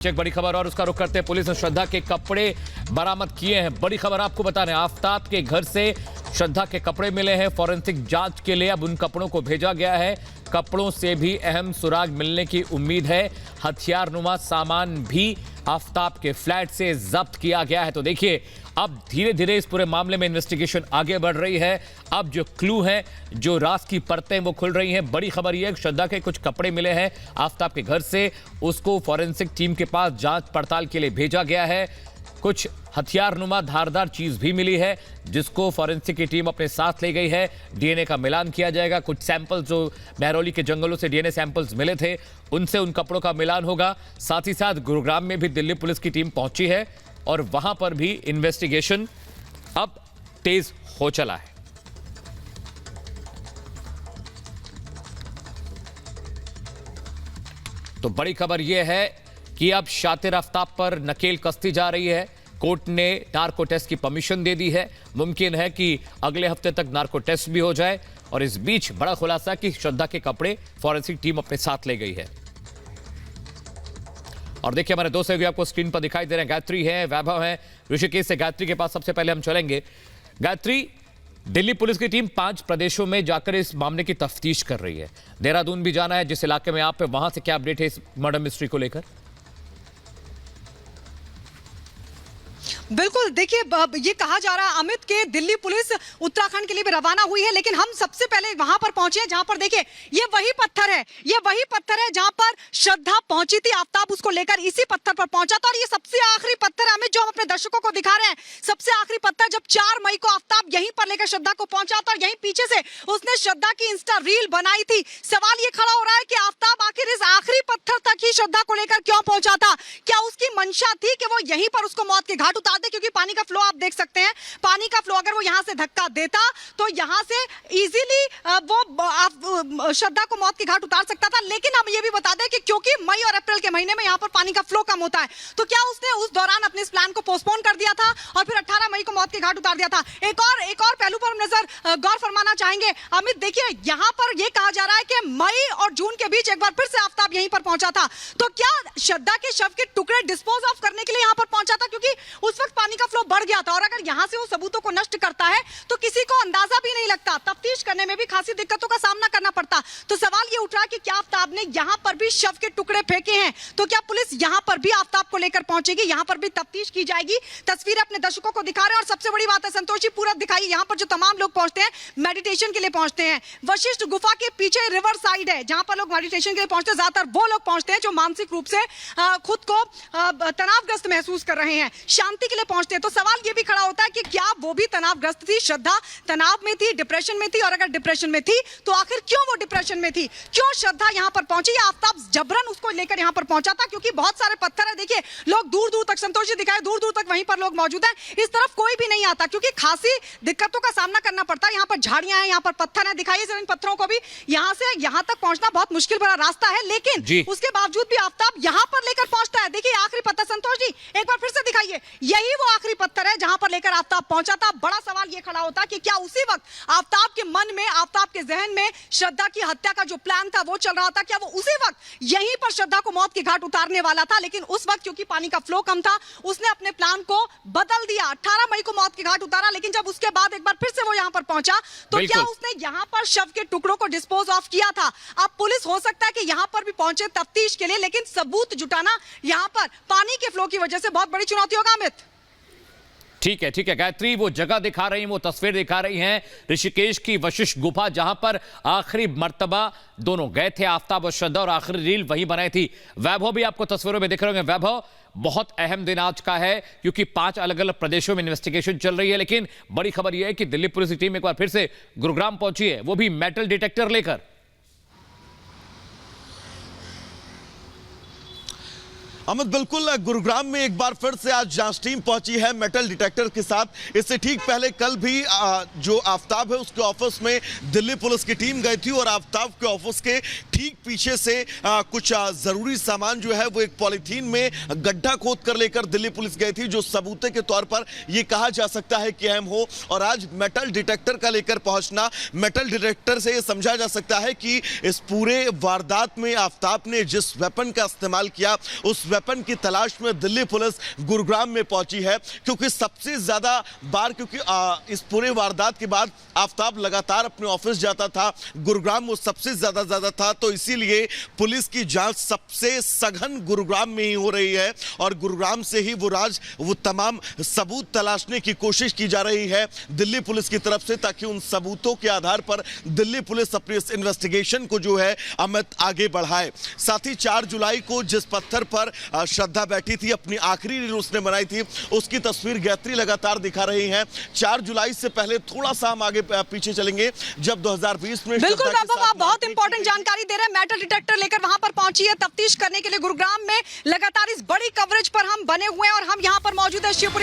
एक बड़ी खबर और उसका रुख करते हैं। पुलिस ने श्रद्धा के कपड़े बरामद किए हैं। बड़ी खबर आपको बता रहे हैं, आफ्ताब के घर से श्रद्धा के कपड़े मिले हैं। फॉरेंसिक जांच के लिए अब उन कपड़ों को भेजा गया है। कपड़ों से भी अहम सुराग मिलने की उम्मीद है। हथियारनुमा सामान भी आफ्ताब के फ्लैट से जब्त किया गया है। तो देखिए, अब धीरे धीरे इस पूरे मामले में इन्वेस्टिगेशन आगे बढ़ रही है। अब जो क्लू हैं, जो राज की परतें वो खुल रही हैं। बड़ी खबर यह है कि श्रद्धा के कुछ कपड़े मिले हैं आफ्ताब के घर से। उसको फॉरेंसिक टीम के पास जांच पड़ताल के लिए भेजा गया है। कुछ हथियारनुमा धारदार चीज भी मिली है, जिसको फॉरेंसिक की टीम अपने साथ ले गई है। डीएनए का मिलान किया जाएगा। कुछ सैंपल्स जो महरौली के जंगलों से डीएनए सैंपल्स मिले थे, उनसे उन कपड़ों का मिलान होगा। साथ ही साथ गुरुग्राम में भी दिल्ली पुलिस की टीम पहुंची है और वहां पर भी इन्वेस्टिगेशन अब तेज हो चला है। तो बड़ी खबर यह है कि अब शातिर आफ्ताब पर नकेल कसती जा रही है। कोर्ट ने नार्को टेस्ट की परमिशन दे दी है। मुमकिन है कि अगले हफ्ते तक नार्को टेस्ट भी हो जाए। और इस बीच बड़ा खुलासा कि श्रद्धा के कपड़े फॉरेंसिक टीम अपने साथ ले गई है। और देखिए, हमारे दो सहयोगी आपको स्क्रीन पर दिखाई दे रहे हैं। गायत्री है, वैभव है, ऋषिकेश से। गायत्री के पास सबसे पहले हम चलेंगे। गायत्री, दिल्ली पुलिस की टीम 5 प्रदेशों में जाकर इस मामले की तफ्तीश कर रही है। देहरादून भी जाना है, जिस इलाके में आप है, वहां से क्या अपडेट है इस मर्डर मिस्ट्री को लेकर? बिल्कुल, देखिए ये कहा जा रहा है अमित के दिल्ली पुलिस उत्तराखंड के लिए भी रवाना हुई है, लेकिन हम सबसे पहले वहां पर पहुंचे हैं जहां पर देखिए ये वही पत्थर है जहां पर श्रद्धा पहुंची थी। आफ्ताब उसको लेकर इसी पत्थर पर पहुंचा था और ये सबसे आखिरी पत्थर है अमित, जो हम अपने दर्शकों को दिखा रहे हैं। सबसे आखिरी पत्थर जब 4 मई को आफ्ताब यहीं पर लेकर श्रद्धा को पहुंचा था और यहीं पीछे से उसने श्रद्धा की इंस्टा रील बनाई थी। सवाल ये खड़ा हो रहा है कि आफ्ताब आखिर इस आखिरी पत्थर तक ही श्रद्धा को लेकर क्यों पहुंचा था? क्या उसकी मंशा थी कि वो यहीं पर उसको मौत के घाट उतार दे? क्योंकि पानी का फ्लो आप देख सकते हैं, पानी का फ्लो अगर वो यहां से धक्का देता तो यहां से इजीली वो श्रद्धा को मौत के घाट उतार सकता था। लेकिन हम ये भी बता दें कि क्योंकि मई और अप्रैल के महीने में यहां पर पानी का फ्लो कम होता है, तो क्या उसने उस दौरान अपने इस प्लान को पोस्टपोन कर दिया था और फिर 18 मई को मौत के घाट उतार दिया था? एक और पहलू पर हम नजर गौर फरमाना चाहेंगे अमित। देखिए, यहां पर यह कहा जा रहा है कि मई और जून के बीच एक बार फिर से आफ्ताब यहीं पर पहुंचा था। तो क्या श्रद्धा के शव के टुकड़े डिस्पोज ऑफ करने के लिए यहां पर पहुंचा था? क्योंकि उस वक्त पानी का फ्लो बढ़ गया था और अगर यहां से वो सबूतों को नष्ट करता है तो किसी को अंदाजा भी नहीं लगता, तफ्तीश करने में भी खासी दिक्कतों का सामना करना पड़ता। तो सवाल ये उठ रहा कि क्या आफ्ताब ने यहां पर भी शव के टुकड़े फेंके हैं? तो क्या पुलिस यहां पर भी आफ्ताब को लेकर पहुंचेगी? यहां पर भी तफ्तीश की जाएगी। तस्वीरें अपने दर्शकों को दिखा रहे हैं और सबसे बड़ी बात है संतोष जी, पूरा दिखाइए। यहां पर जो तमाम लोग पहुंचते हैं, मेडिटेशन के लिए पहुंचते हैं, वशिष्ठ गुफा के पीछे रिवर साइड है जहां पर लोग मेडिटेशन के लिए पहुंचते हैं। ज्यादातर वो लोग पहुंचते हैं जो मानसिक रूप से खुद को तनावग्रस्त महसूस कर रहे हैं, शांति के लिए पहुंचते हैं। तो सवाल ये भी खड़ा होता है कि क्या वो भी तनावग्रस्त थी? श्रद्धा तनाव में थी, डिप्रेशन में थी, और अगर डिप्रेशन में थी तो आखिर क्यों वो डिप्रेशन में थी? क्यों श्रद्धा यहां पर पहुंची? आफ्ताब जबरन उसको लेकर यहां पर पहुंचा था? क्योंकि बहुत सारे पत्थर है, देखिए लोग दूर दूर तक, संतोष जी दिखाए, दूर दूर तक वहीं पर लोग मौजूद हैं। इस तरफ कोई भी नहीं आता क्योंकि खासी दिक्कतों का सामना करना पड़ता है। यहां पर झाड़ियां हैं, यहां पर पत्थर है, दिखाइए इन पत्थरों को भी। यहां से यहां तक पहुंचना बहुत मुश्किल भरा रास्ता है, लेकिन उसके बावजूद भी आफ्ताब यहां पर लेकर पहुंचता है। देखिए आखिरी पत्थर, संतोष जी एक बार फिर से दिखाइए, यही वो आखिरी पत्थर है जहां पर लेकर आफ्ताब पहुंचा था। बड़ा सवाल यह खड़ा होता कि क्या उसी वक्त आफ्ताब के मन में, आफ्ताब के जहन में श्रद्धा की हत्या का जो प्लान था वो चल रहा था? क्या वो उसी वक्त यहीं पर श्रद्धा को मौत के घाट उतारने वाला था? लेकिन उस वक्त क्योंकि पानी का फ्लो कम था, उसने अपने प्लान को बदल दिया। 18 मई को मौत के घाट उतारा, लेकिन जब उसके बाद एक बार फिर से वो यहां पर पहुंचा तो क्या उसने यहां पर शव के टुकड़ों को डिस्पोज ऑफ किया था? अब पुलिस हो सकता है कि यहां पर भी पहुंचे तफ्तीश के लिए, लेकिन सबूत जुटाना यहां पर पानी के फ्लो की वजह से बहुत बड़ी चुनौती होगा अमित। ठीक है गायत्री, वो जगह दिखा रही हैं, वो तस्वीर दिखा रही हैं ऋषिकेश की वशिष्ठ गुफा, जहां पर आखिरी मर्तबा दोनों गए थे, आफ्ताब और श्रद्धा, और आखिरी रील वही बनाई थी। वैभव भी आपको तस्वीरों में दिख रहे होंगे। वैभव, बहुत अहम दिन आज का है क्योंकि 5 अलग अलग प्रदेशों में इन्वेस्टिगेशन चल रही है, लेकिन बड़ी खबर यह है कि दिल्ली पुलिस की टीम एक बार फिर से गुरुग्राम पहुंची है, वो भी मेटल डिटेक्टर लेकर। अमित, बिल्कुल गुरुग्राम में एक बार फिर से आज जांच टीम पहुंची है मेटल डिटेक्टर के साथ। इससे ठीक पहले कल भी जो आफ्ताब है उसके ऑफिस में दिल्ली पुलिस की टीम गई थी और आफ्ताब के ऑफिस के ठीक पीछे से कुछ जरूरी सामान जो है वो एक पॉलीथीन में गड्ढा खोद कर लेकर दिल्ली पुलिस गई थी, जो सबूते के तौर पर यह कहा जा सकता है कि अहम हो। और आज मेटल डिटेक्टर का लेकर पहुंचना, मेटल डिटेक्टर से यह समझा जा सकता है कि इस पूरे वारदात में आफ्ताब ने जिस वेपन का इस्तेमाल किया उस वेपन की तलाश में दिल्ली पुलिस गुरुग्राम में पहुंची है, क्योंकि सबसे ज्यादा बार इस पूरे वारदात के बाद आफ्ताब लगातार अपने ऑफिस जाता था, गुरुग्राम वो सबसे ज्यादा था, तो इसीलिए पुलिस की जांच सबसे सघन गुरुग्राम में ही हो रही है और गुरुग्राम से ही वो तमाम सबूत तलाशने की कोशिश की जा रही है दिल्ली पुलिस की तरफ से, ताकि उन सबूतों के आधार पर दिल्ली पुलिस अपनी इस इन्वेस्टिगेशन को जो है अमित आगे बढ़ाए। साथ ही 4 जुलाई को जिस पत्थर पर श्रद्धा बैठी थी, अपनी आखिरी रील उसने बनाई थी, उसकी तस्वीर गायत्री लगातार दिखा रही है। 4 जुलाई से पहले थोड़ा सा हम आगे पीछे चलेंगे, जब 2020 में बिल्कुल वैभव, आप बहुत इंपॉर्टेंट जानकारी दे रहे हैं। मेटल डिटेक्टर लेकर वहां पर पहुंची है तफ्तीश करने के लिए गुरुग्राम में। लगातार इस बड़ी कवरेज पर हम बने हुए हैं और हम यहां पर मौजूद है शिवपुरी